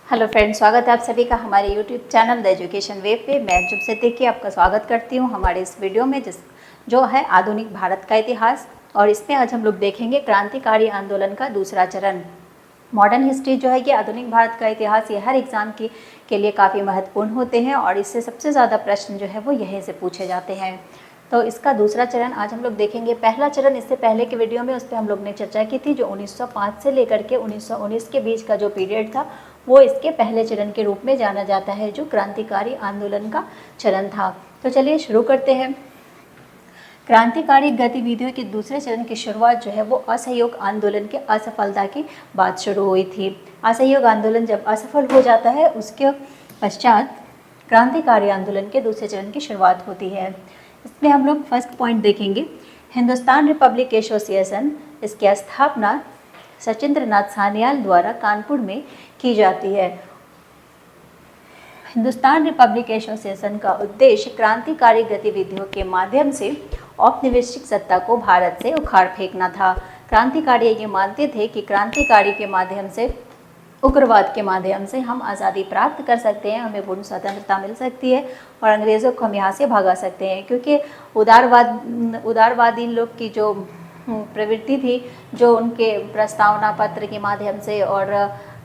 Hello friends, स्वागत है आप सभी का हमारे YouTube channel the education web पे। मैं अंजुम सिद्दीकी आपका स्वागत करती हूँ हमारे इस वीडियो में जो है आधुनिक भारत का इतिहास। और इसमें आज हम लोग देखेंगे क्रांतिकारी आंदोलन का दूसरा चरण। मॉडर्न हिस्ट्री जो है कि आधुनिक भारत का इतिहास, ये हर एग्ज़ाम के लिए काफ़ी महत्वपूर्ण होते हैं और इससे सबसे ज़्यादा प्रश्न जो है वो यहीं से पूछे जाते हैं। तो इसका दूसरा चरण आज हम लोग देखेंगे। पहला चरण इससे पहले के वीडियो में उस पर हम लोग ने चर्चा की थी, जो 1905 से लेकर के 1919 के बीच का जो पीरियड था वो इसके पहले चरण के रूप में जाना जाता है, जो क्रांतिकारी आंदोलन का चरण था। तो चलिए शुरू करते हैं। क्रांतिकारी गतिविधियों के दूसरे चरण की शुरुआत जो है वो असहयोग आंदोलन के असफलता के बाद शुरू हुई थी। असहयोग आंदोलन जब असफल हो जाता है उसके पश्चात क्रांतिकारी आंदोलन के दूसरे चरण की शुरुआत होती है। इसमें हम लोग फर्स्ट पॉइंट देखेंगे, हिंदुस्तान रिपब्लिक एसोसिएशन। इसकी स्थापना सचिंद्र नाथ सान्याल द्वारा कानपुर में की जाती है। हिंदुस्तान रिपब्लिक एसोसिएशन का उद्देश्य क्रांतिकारी गतिविधियों के माध्यम से औपनिवेशिक सत्ता को भारत से उखाड़ फेंकना था। क्रांतिकारी ये मानते थे कि क्रांतिकारी के माध्यम से, उग्रवाद के माध्यम से हम आज़ादी प्राप्त कर सकते हैं, हमें पूर्ण स्वतंत्रता मिल सकती है और अंग्रेज़ों को हम यहाँ से भगा सकते हैं। क्योंकि उदारवादी लोग की जो प्रवृत्ति थी, जो उनके प्रस्तावना पत्र के माध्यम से और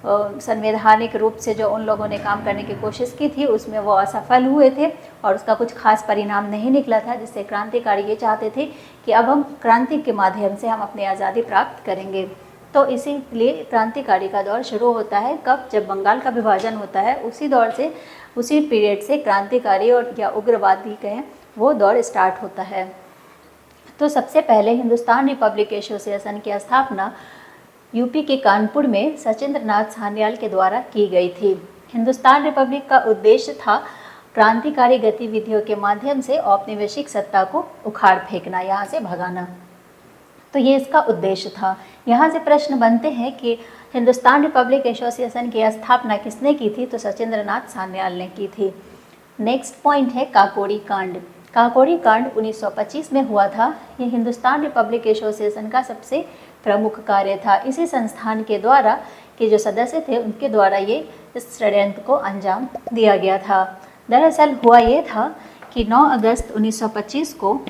संवैधानिक रूप से जो उन लोगों ने काम करने की कोशिश की थी, उसमें वो असफल हुए थे और उसका कुछ खास परिणाम नहीं निकला था, जिससे क्रांतिकारी ये चाहते थे कि अब हम क्रांति के माध्यम से हम अपनी आज़ादी प्राप्त करेंगे। तो इसीलिए क्रांतिकारी का दौर शुरू होता है कब, जब बंगाल का विभाजन होता है, उसी दौर से, उसी पीरियड से क्रांतिकारी और या उग्रवादी कहें वो दौर स्टार्ट होता है। तो सबसे पहले हिंदुस्तान रिपब्लिक एसोसिएशन की स्थापना यूपी के कानपुर में सचिंद्र नाथ सान्याल के द्वारा की गई थी। हिंदुस्तान रिपब्लिक का उद्देश्य था क्रांतिकारी गतिविधियों के माध्यम से औपनिवेशिक सत्ता को उखाड़ फेंकना, यहाँ से भगाना। तो ये इसका उद्देश्य था। यहाँ से प्रश्न बनते हैं कि हिंदुस्तान रिपब्लिक एसोसिएशन की स्थापना किसने की थी? तो सचिंद्र नाथ सान्याल ने की थी। नेक्स्ट पॉइंट है काकोरी कांड। काकोरी कांड 1925 में हुआ था। ये हिंदुस्तान रिपब्लिक एसोसिएशन का सबसे प्रमुख कार्य था। इसी संस्थान के द्वारा के जो सदस्य थे उनके द्वारा ये इस षड्यंत्र को अंजाम दिया गया था। दरअसल हुआ ये था कि 9 अगस्त 1925 को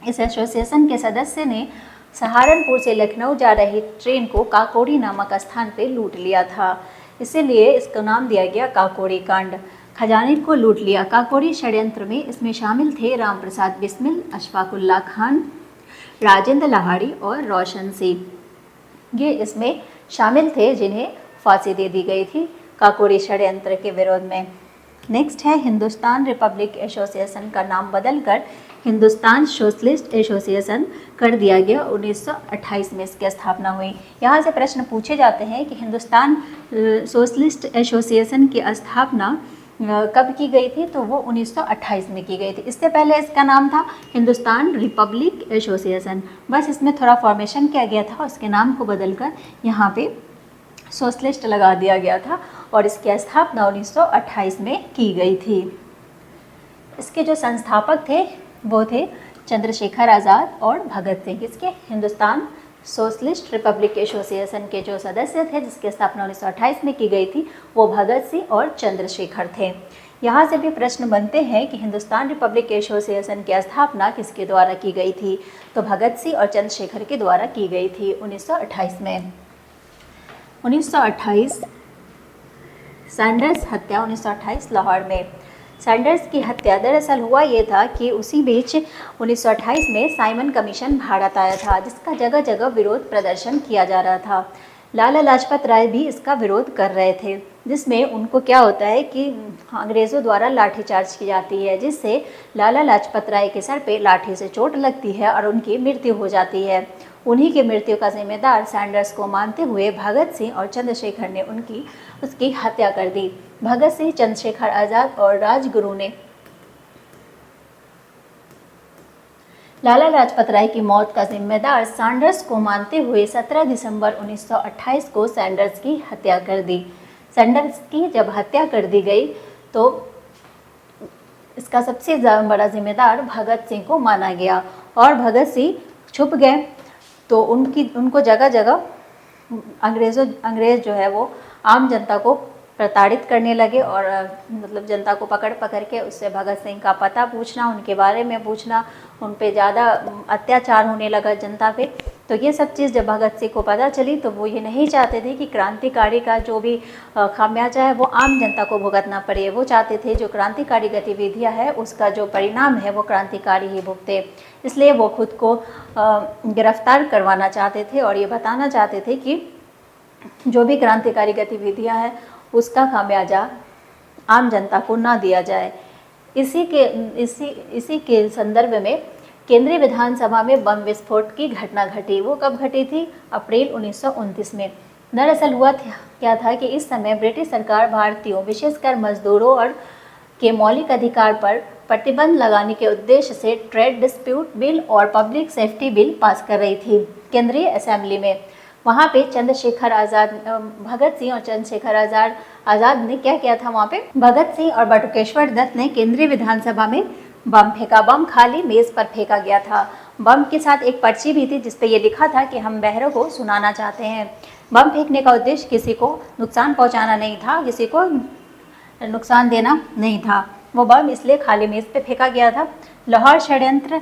इस एसोसिएशन के सदस्य ने सहारनपुर से लखनऊ जा रही ट्रेन को काकोरी नामक स्थान पर लूट लिया था। इसीलिए इसका नाम दिया गया काकोरी कांड। खजाने को लूट लिया। काकोरी षड्यंत्र में इसमें शामिल थे राम प्रसाद बिस्मिल, अशफाकुल्ला खान, राजेंद्र लाहाड़ी और रोशन सिंह। ये इसमें शामिल थे जिन्हें फांसी दे दी गई थी काकोरी षड्यंत्र के विरोध में। नेक्स्ट है हिंदुस्तान रिपब्लिक एसोसिएशन का नाम बदलकर हिंदुस्तान सोशलिस्ट एसोसिएशन कर दिया गया। 1928 में इसकी स्थापना हुई। यहाँ से प्रश्न पूछे जाते हैं कि हिंदुस्तान सोशलिस्ट एसोसिएशन की स्थापना कब की गई थी? तो वो 1928 में की गई थी। इससे पहले इसका नाम था हिंदुस्तान रिपब्लिक एसोसिएशन। बस इसमें थोड़ा फॉर्मेशन किया गया था, उसके नाम को बदलकर यहाँ पे सोशलिस्ट लगा दिया गया था और इसकी स्थापना 1928 में की गई थी। इसके जो संस्थापक थे वो थे चंद्रशेखर आज़ाद और भगत सिंह। इसके हिंदुस्तान सोशलिस्ट रिपब्लिक एसोसिएशन के जो सदस्य थे जिसकी स्थापना 1928 में की गई थी वो भगत सिंह और चंद्रशेखर थे। यहाँ से भी प्रश्न बनते हैं कि हिंदुस्तान रिपब्लिक एसोसिएशन की स्थापना किसके द्वारा की गई थी? तो भगत सिंह और चंद्रशेखर के द्वारा की गई थी 1928 में। 1928 सैंडर्स हत्या 1928 लाहौर में। सैंडर्स की हत्या दरअसल हुआ ये था कि उसी बीच 1928 में साइमन कमीशन भारत आया था, जिसका जगह जगह विरोध प्रदर्शन किया जा रहा था। लाला लाजपत राय भी इसका विरोध कर रहे थे, जिसमें उनको क्या होता है कि अंग्रेज़ों द्वारा लाठीचार्ज की जाती है, जिससे लाला लाजपत राय के सर पे लाठी से चोट लगती है और उनकी मृत्यु हो जाती है। उन्हीं की मृत्यु का जिम्मेदार सैंडर्स को मानते हुए भगत सिंह और चंद्रशेखर ने उसकी हत्या कर दी। भगत सिंह, चंद्रशेखर आज़ाद और राजगुरु ने लाला लाजपत राय की मौत का जिम्मेदार सैंडर्स को मानते हुए 17 दिसंबर 1928 को सैंडर्स की हत्या कर दी। सैंडर्स की जब हत्या कर दी गई तो इसका सबसे बड़ा जिम्मेदार भगत सिंह को माना गया और भगत सिंह छुप गए। तो उनको जगह जगह अंग्रेज़ जो है वो आम जनता को प्रताड़ित करने लगे और मतलब जनता को पकड़ पकड़ के उससे भगत सिंह का पता पूछना, उनके बारे में पूछना, उन पे ज़्यादा अत्याचार होने लगा जनता पे। तो ये सब चीज़ जब भगत सिंह को पता चली तो वो ये नहीं चाहते थे कि क्रांतिकारी का जो भी खामियाजा है वो आम जनता को भुगतना पड़े। वो चाहते थे जो क्रांतिकारी गतिविधियाँ है उसका जो परिणाम है वो क्रांतिकारी ही भुगते। इसलिए वो खुद को गिरफ्तार करवाना चाहते थे और ये बताना चाहते थे कि जो भी क्रांतिकारी गतिविधियाँ हैं उसका खामियाजा आम जनता को ना दिया जाए। इसी के संदर्भ में केंद्रीय विधानसभा में बम विस्फोट की घटना घटी। वो कब घटी थी? अप्रैल 1929 में। दरअसल हुआ क्या था कि इस समय ब्रिटिश सरकार भारतीयों विशेषकर मजदूरों और के मौलिक अधिकार पर प्रतिबंध लगाने के उद्देश्य से ट्रेड डिस्प्यूट बिल और पब्लिक सेफ्टी बिल पास कर रही थी केंद्रीय असेंबली में। वहाँ पे चंद्रशेखर आज़ाद, भगत सिंह और चंद्रशेखर आज़ाद ने क्या किया था? वहाँ पे भगत सिंह और बटुकेश्वर दत्त ने केंद्रीय विधानसभा में बम फेंका। बम खाली मेज़ पर फेंका गया था। बम के साथ एक पर्ची भी थी जिस पे ये लिखा था कि हम बहरों को सुनाना चाहते हैं। बम फेंकने का उद्देश्य किसी को नुकसान पहुँचाना नहीं था, किसी को नुकसान देना नहीं था। वो बम इसलिए खाली मेज़ पे फेंका गया था। लाहौर षड्यंत्र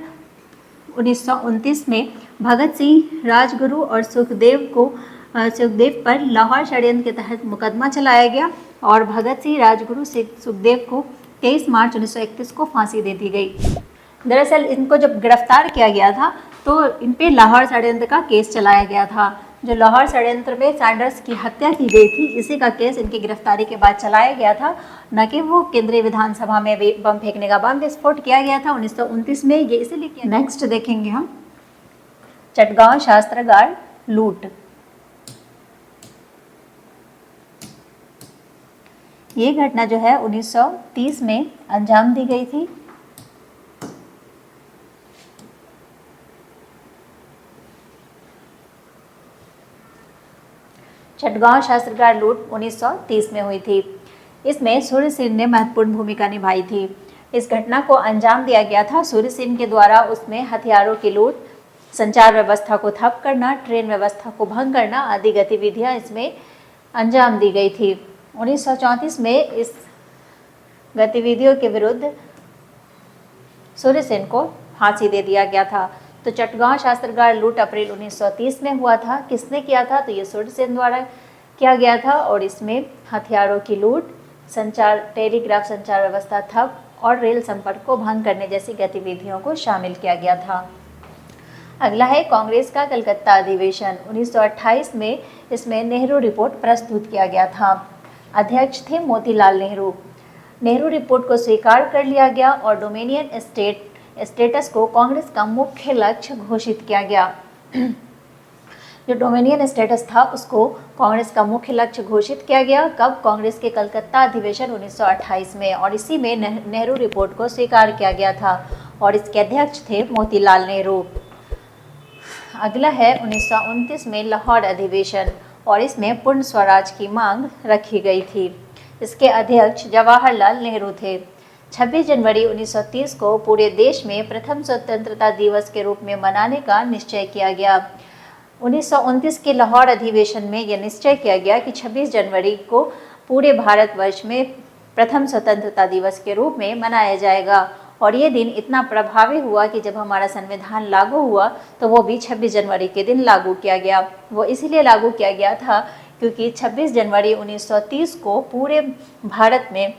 1929 में भगत सिंह, राजगुरु और सुखदेव पर लाहौर षड्यंत्र के तहत मुकदमा चलाया गया और भगत सिंह, राजगुरु, सुखदेव को 23 मार्च 1931 को फांसी दे दी गई। दरअसल इनको जब गिरफ्तार किया गया था तो इन पे लाहौर षड्यंत्र का केस चलाया गया था। जो लाहौर षड्यंत्र में सैंडर्स की हत्या की गई थी इसी का केस इनकी गिरफ्तारी के बाद चलाया गया था, न कि वो केंद्रीय विधानसभा में बम फेंकने का। बम विस्फोट किया गया था 1929 में, ये इसीलिए किया। नेक्स्ट देखेंगे हम चटगांव शस्त्रागार लूट। ये घटना जो है 1930 में अंजाम दी गई थी। चटगांव शस्त्रागार लूट 1930 में हुई थी। इसमें सूर्य सेन ने महत्वपूर्ण भूमिका निभाई थी। इस घटना को अंजाम दिया गया था सूर्य सेन के द्वारा। उसमें हथियारों की लूट, संचार व्यवस्था को ठप करना, ट्रेन व्यवस्था को भंग करना आदि गतिविधियां इसमें अंजाम दी गई थी। 1934 में इस गतिविधियों के विरुद्ध सूर्य सेन को फांसी दे दिया गया था। तो चटगांव शस्त्रागार लूट अप्रैल 1930 में हुआ था। किसने किया था? तो ये सूर्य सेन द्वारा किया गया था और इसमें हथियारों की लूट, टेलीग्राफ संचार व्यवस्था ठप और रेल संपर्क को भंग करने जैसी गतिविधियों को शामिल किया गया था। अगला है कांग्रेस का कलकत्ता अधिवेशन 1928 में। इसमें नेहरू रिपोर्ट प्रस्तुत किया गया था। अध्यक्ष थे मोतीलाल नेहरू। नेहरू रिपोर्ट को स्वीकार कर लिया गया और डोमिनियन स्टेटस को कांग्रेस का मुख्य लक्ष्य घोषित किया गया। जो डोमिनियन स्टेटस था उसको कांग्रेस का मुख्य लक्ष्य घोषित किया गया। कब? कांग्रेस के कलकत्ता अधिवेशन 1928 में, और इसी में नेहरू रिपोर्ट को स्वीकार किया गया था और इसके अध्यक्ष थे मोतीलाल नेहरू। अगला है 1929 में लाहौर अधिवेशन और इसमें पूर्ण स्वराज की मांग रखी गई थी। इसके अध्यक्ष जवाहरलाल नेहरू थे। 26 जनवरी 1930 को पूरे देश में प्रथम स्वतंत्रता दिवस के रूप में मनाने का निश्चय किया गया। 1929 के लाहौर अधिवेशन में यह निश्चय किया गया कि 26 जनवरी को पूरे भारतवर्ष में प्रथम स्वतंत्रता दिवस के रूप में मनाया जाएगा। और ये दिन इतना प्रभावी हुआ कि जब हमारा संविधान लागू हुआ तो वो भी 26 जनवरी के दिन लागू किया गया। वो इसीलिए लागू किया गया था क्योंकि 26 जनवरी 1930 को पूरे भारत में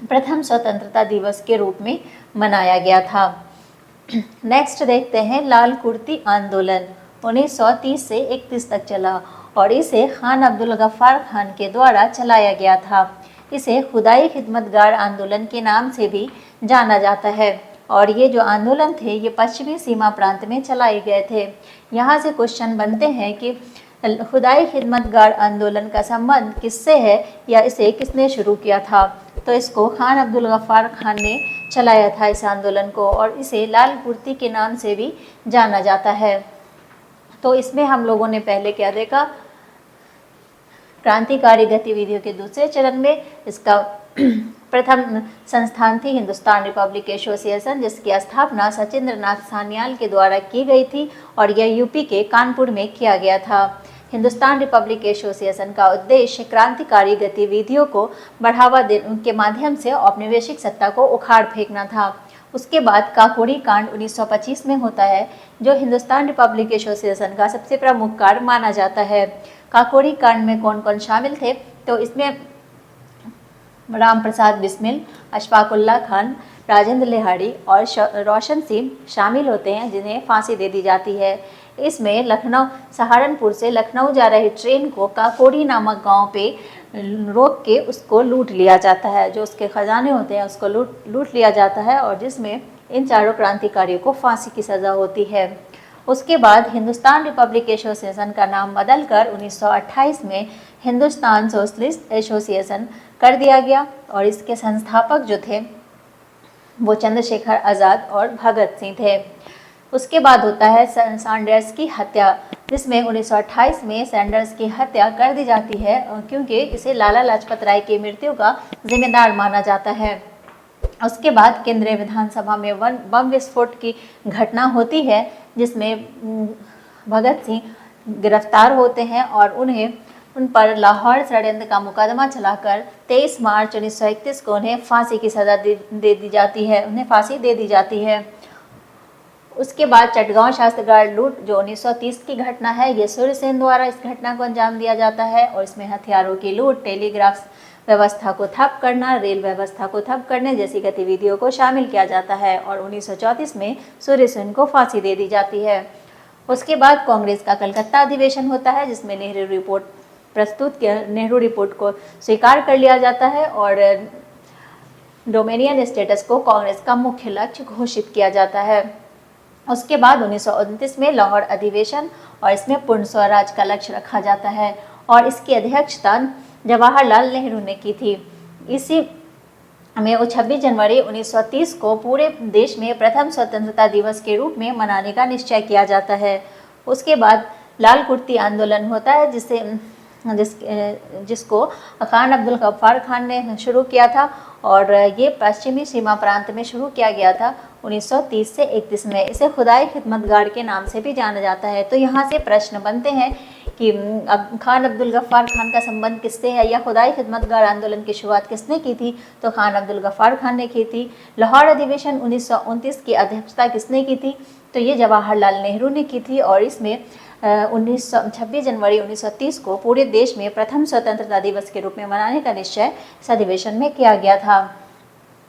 प्रथम स्वतंत्रता दिवस के रूप में मनाया गया था। नेक्स्ट देखते हैं लाल कुर्ती आंदोलन 1930 से 31 तक चला और इसे खान अब्दुल गफ्फार खान के द्वारा चलाया गया था। इसे खुदाई खिदमतगार आंदोलन के नाम से भी जाना जाता है और ये जो आंदोलन थे ये पश्चिमी सीमा प्रांत में चलाए गए थे। यहाँ से क्वेश्चन बनते हैं कि खुदाई खिदमतगार आंदोलन का संबंध किससे है या इसे किसने शुरू किया था? तो इसको खान अब्दुल गफ्फार खान ने चलाया था इस आंदोलन को और इसे लाल कुर्ती के नाम से भी जाना जाता है। तो इसमें हम लोगों ने पहले क्या देखा? क्रांतिकारी गतिविधियों के दूसरे चरण में इसका प्रथम संस्थान थी हिंदुस्तान रिपब्लिक एसोसिएशन, जिसकी स्थापना सचिंद्र नाथ सान्याल के द्वारा की गई थी और यह यूपी के कानपुर में किया गया था। हिंदुस्तान रिपब्लिक एसोसिएशन का उद्देश्य क्रांतिकारी गतिविधियों को बढ़ावा देने के माध्यम से औपनिवेशिक सत्ता को उखाड़ फेंकना था। उसके बाद काकोरी कांड 1925 में होता है, जो हिंदुस्तान रिपब्लिक एसोसिएशन का सबसे प्रमुख कार्य माना जाता है। काकोरी कांड में कौन कौन शामिल थे? तो इसमें राम प्रसाद बिस्मिल, अशफाकुल्ला खान, राजेंद्र लिहाड़ी और रोशन सिंह शामिल होते हैं, जिन्हें फांसी दे दी जाती है। इसमें लखनऊ सहारनपुर से लखनऊ जा रही ट्रेन को काकोरी नामक गांव पे रोक के उसको लूट लिया जाता है। जो उसके खजाने होते हैं उसको लूट लिया जाता है, और जिसमें इन चारों क्रांतिकारियों को फांसी की सज़ा होती है। उसके बाद हिंदुस्तान रिपब्लिक एसोसिएशन का नाम बदलकर 1928 में हिंदुस्तान सोशलिस्ट एसोसिएशन कर दिया गया, और इसके संस्थापक जो थे वो चंद्रशेखर आज़ाद और भगत सिंह थे। उसके बाद होता है सैंडर्स की हत्या, जिसमें 1928 में सैंडर्स की हत्या कर दी जाती है, क्योंकि इसे लाला लाजपत राय की मृत्यु का जिम्मेदार माना जाता है। उसके बाद केंद्रीय विधानसभा में बम विस्फोट की घटना होती है, जिसमें भगत सिंह गिरफ्तार होते हैं और उन पर लाहौर षड्यंत्र का मुकदमा चलाकर 23 मार्च 1931 को उन्हें फांसी की सज़ा दे दी जाती है। उन्हें फांसी दे दी जाती है। उसके बाद चटगांव शस्त्रागार लूट जो 1930 की घटना है, ये सूर्यसेन द्वारा इस घटना को अंजाम दिया जाता है, और इसमें हथियारों की लूट, टेलीग्राफ व्यवस्था को ठप करना, रेल व्यवस्था को ठप करने जैसी गतिविधियों को शामिल किया जाता है, और 1934 में सूर्यसेन को फांसी दे दी जाती है। उसके बाद कांग्रेस का कलकत्ता अधिवेशन होता है, जिसमें नेहरू रिपोर्ट को स्वीकार कर लिया जाता है, और डोमिनियन स्टेटस को कांग्रेस का मुख्य लक्ष्य घोषित किया जाता है। उसके बाद 1929 में लाहौर अधिवेशन, और इसमें पूर्ण स्वराज का लक्ष्य रखा जाता है, और इसकी अध्यक्षता जवाहरलाल नेहरू ने की थी। इसी में 26 जनवरी 1930 को पूरे देश में प्रथम स्वतंत्रता दिवस के रूप में मनाने का निश्चय किया जाता है। उसके बाद लाल कुर्ती आंदोलन होता है, जिसको खान अब्दुल गफ्फार खान ने शुरू किया था, और ये पश्चिमी सीमा प्रांत में शुरू किया गया था 1930 से 31 में। इसे खुदाई खिदमतगार के नाम से भी जाना जाता है। तो यहाँ से प्रश्न बनते हैं कि अब खान अब्दुल गफ्फार खान का संबंध किससे है, या खुदाई खिदमतगार आंदोलन की शुरुआत किसने की थी? तो खान अब्दुल गफ्फार खान ने की थी। लाहौर अधिवेशन 1929 की अध्यक्षता किसने की थी? तो ये जवाहरलाल नेहरू ने की थी, और इसमें 26 जनवरी 1930 को पूरे देश में प्रथम स्वतंत्रता दिवस के रूप में मनाने का निश्चय इस अधिवेशन में किया गया था।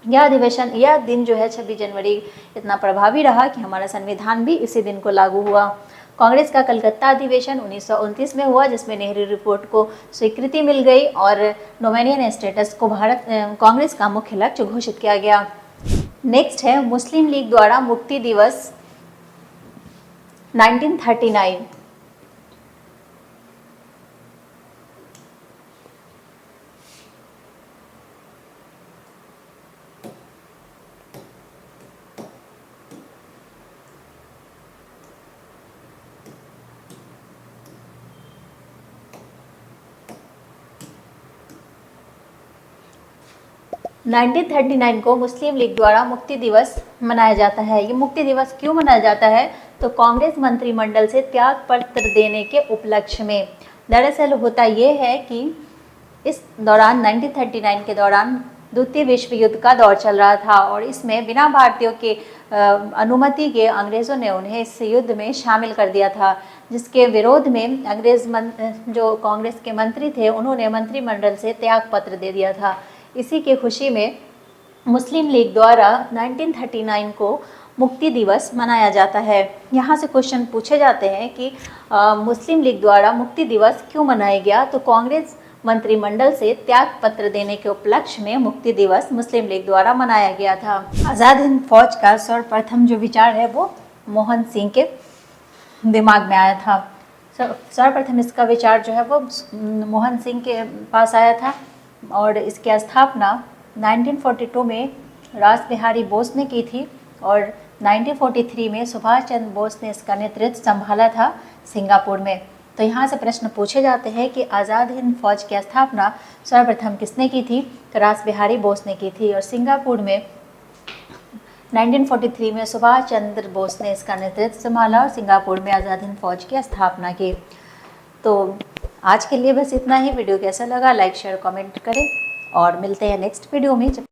यह दिन जो है 26 जनवरी इतना प्रभावी रहा कि हमारा संविधान भी इसी दिन को लागू हुआ। कांग्रेस का कलकत्ता अधिवेशन 1929 में हुआ, जिसमें नेहरू रिपोर्ट को स्वीकृति मिल गई और डोमिनियन स्टेटस को कांग्रेस का मुख्य लक्ष्य घोषित किया गया। नेक्स्ट है मुस्लिम लीग द्वारा मुक्ति दिवस 1939। 1939 को मुस्लिम लीग द्वारा मुक्ति दिवस मनाया जाता है। ये मुक्ति दिवस क्यों मनाया जाता है? तो कांग्रेस मंत्रिमंडल से त्याग पत्र देने के उपलक्ष्य में। दरअसल होता ये है कि इस दौरान 1939 के दौरान द्वितीय विश्व युद्ध का दौर चल रहा था, और इसमें बिना भारतीयों के अनुमति के अंग्रेज़ों ने उन्हें इस युद्ध में शामिल कर दिया था, जिसके विरोध में जो कांग्रेस के मंत्री थे उन्होंने मंत्रिमंडल से त्याग पत्र दे दिया था। इसी के खुशी में मुस्लिम लीग द्वारा 1939 को मुक्ति दिवस मनाया जाता है। यहाँ से क्वेश्चन पूछे जाते हैं कि मुस्लिम लीग द्वारा मुक्ति दिवस क्यों मनाया गया? तो कांग्रेस मंत्रिमंडल से त्याग पत्र देने के उपलक्ष्य में मुक्ति दिवस मुस्लिम लीग द्वारा मनाया गया था। आज़ाद हिंद फौज का सर्वप्रथम जो विचार है वो मोहन सिंह के दिमाग में आया था। सर्वप्रथम इसका विचार जो है वो मोहन सिंह के पास आया था, और इसकी स्थापना 1942 में रास बिहारी बोस ने की थी, और 1943 में सुभाष चंद्र बोस ने इसका नेतृत्व संभाला था सिंगापुर में। तो यहाँ से प्रश्न पूछे जाते हैं कि आज़ाद हिंद फौज की स्थापना सर्वप्रथम किसने की थी? तो रास बिहारी बोस ने की थी, और सिंगापुर में 1943 में सुभाष चंद्र बोस ने इसका नेतृत्व संभाला और सिंगापुर में आज़ाद हिंद फौज की स्थापना की। तो आज के लिए बस इतना ही। वीडियो कैसा लगा लाइक शेयर कमेंट करें और मिलते हैं नेक्स्ट वीडियो में।